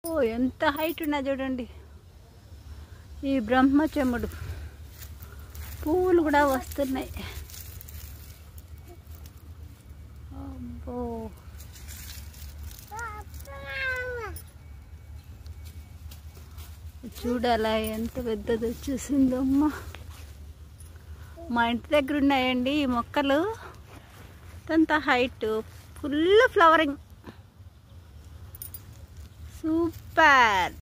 ఓ ఎంత హైట్ ఉన్నా చూడండి ఈ బ్రహ్మచెమ్ముడు. పువ్వులు కూడా వస్తున్నాయి. అబ్బో చూడాలా ఎంత పెద్దది వచ్చేసిందమ్మా. మా ఇంటి దగ్గర ఉన్నాయండి ఈ మొక్కలు. ఎంత హైట్, ఫుల్ ఫ్లవరింగ్, సూపర్.